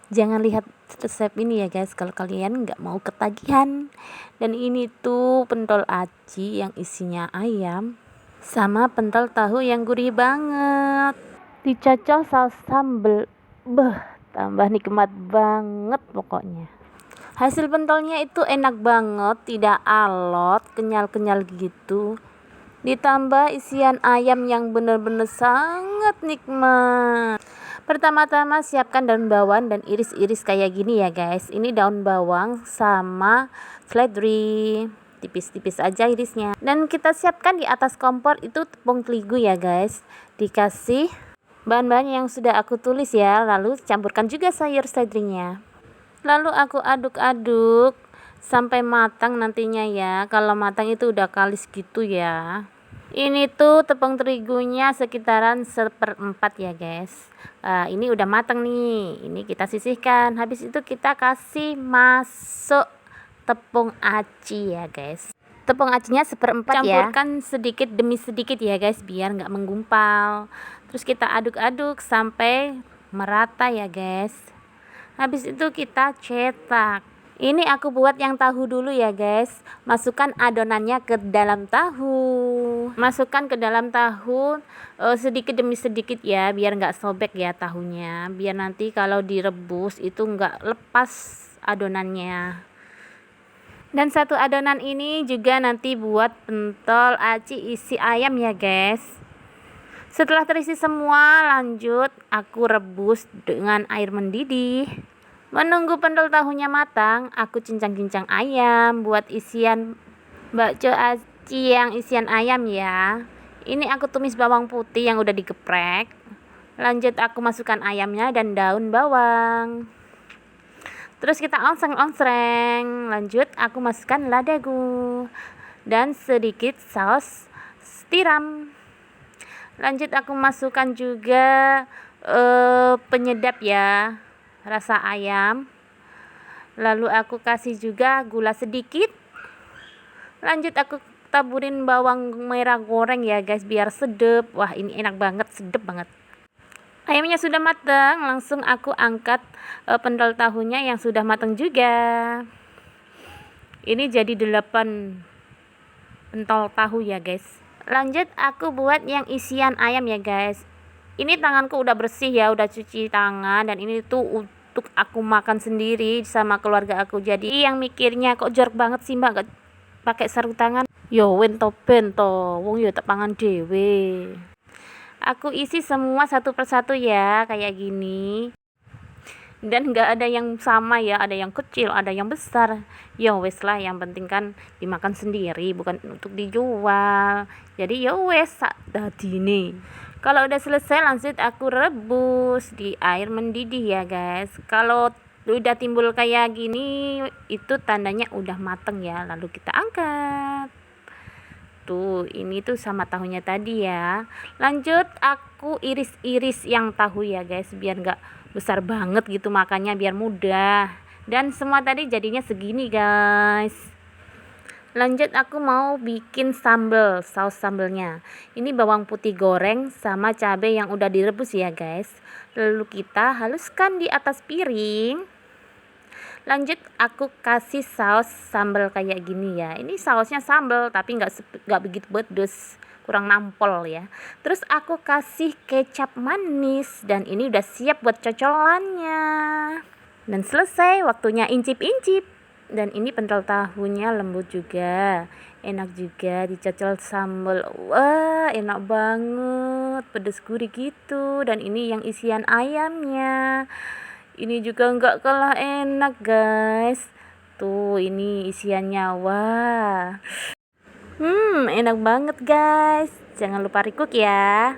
Jangan lihat resep ini ya guys kalau kalian nggak mau ketagihan. Dan ini tuh pentol aci yang isinya ayam sama pentol tahu yang gurih banget, dicocol saus sambal, tambah nikmat banget pokoknya. Hasil pentolnya itu enak banget, tidak alot, kenyal-kenyal gitu. Ditambah isian ayam yang bener-bener sangat nikmat. Pertama-tama siapkan daun bawang dan iris-iris kayak gini ya guys. Ini daun bawang sama seledri, tipis-tipis aja irisnya. Dan kita siapkan di atas kompor itu tepung terigu ya guys. Dikasih bahan-bahan yang sudah aku tulis ya. Lalu campurkan juga sayur seledrinya. Lalu aku aduk-aduk sampai matang nantinya ya. Kalau matang itu udah kalis gitu ya. Ini tuh tepung terigunya sekitaran 1/4 ya guys. Ini udah matang nih. Ini kita sisihkan. Habis itu kita kasih masuk tepung aci ya guys. Tepung acinya 1/4 ya. Campurkan sedikit demi sedikit ya guys biar nggak menggumpal. Terus kita aduk-aduk sampai merata ya guys. Habis itu kita cetak. Ini aku buat yang tahu dulu ya guys. Masukkan adonannya ke dalam tahu. Masukkan ke dalam tahu sedikit demi sedikit ya, biar nggak sobek ya tahunya. Biar nanti kalau direbus itu nggak lepas adonannya. Dan satu adonan ini juga nanti buat pentol aci isi ayam ya guys. Setelah terisi semua, lanjut aku rebus dengan air mendidih. Menunggu pentol tahunya matang, aku cincang-cincang ayam buat isian bakso aci yang isian ayam ya. Ini aku tumis bawang putih yang udah digeprek. Lanjut aku masukkan ayamnya dan daun bawang. Terus kita ongseng-ongseng. Lanjut aku masukkan ladagu dan sedikit saus tiram. Lanjut aku masukkan juga penyedap ya, rasa ayam. Lalu aku kasih juga gula sedikit. Lanjut aku taburin bawang merah goreng ya guys biar sedep. Wah, ini enak banget, sedep banget. Ayamnya sudah matang, langsung aku angkat pentol tahunya yang sudah matang juga. Ini jadi 8 pentol tahu ya guys. Lanjut aku buat yang isian ayam ya guys. Ini tanganku udah bersih ya, udah cuci tangan. Dan ini tuh untuk aku makan sendiri sama keluarga aku. Jadi yang mikirnya kok jorok banget sih mbak gak pakai sarung tangan. Yo wento bento, wong yo tak pangan dewe. Aku isi semua satu persatu ya kayak gini. Dan nggak ada yang sama ya, ada yang kecil, ada yang besar. Ya wes lah, yang penting kan dimakan sendiri, bukan untuk dijual. Jadi ya wes sak dadine. Kalau udah selesai lanjut aku rebus di air mendidih ya guys. Kalau udah timbul kayak gini itu tandanya udah mateng ya, lalu kita angkat. Tuh, ini tuh sama tahunya tadi ya. Lanjut aku iris-iris yang tahu ya guys, biar nggak besar banget gitu makannya, biar mudah. Dan semua tadi jadinya segini guys. Lanjut aku mau bikin sambal, saus sambelnya. Ini bawang putih goreng sama cabai yang udah direbus ya guys. Lalu kita haluskan di atas piring. Lanjut aku kasih saus sambal kayak gini ya. Ini sausnya sambal tapi nggak begitu pedes, kurang nampol ya. Terus aku kasih kecap manis dan ini udah siap buat cocolannya. Dan selesai, waktunya incip-incip. Dan ini pentol tahunya lembut juga, enak juga dicocol sambal. Wah, enak banget, pedes gurih gitu. Dan ini yang isian ayamnya. Ini juga nggak kalah enak guys. Tuh ini isiannya, wah. Enak banget guys. Jangan lupa recook ya.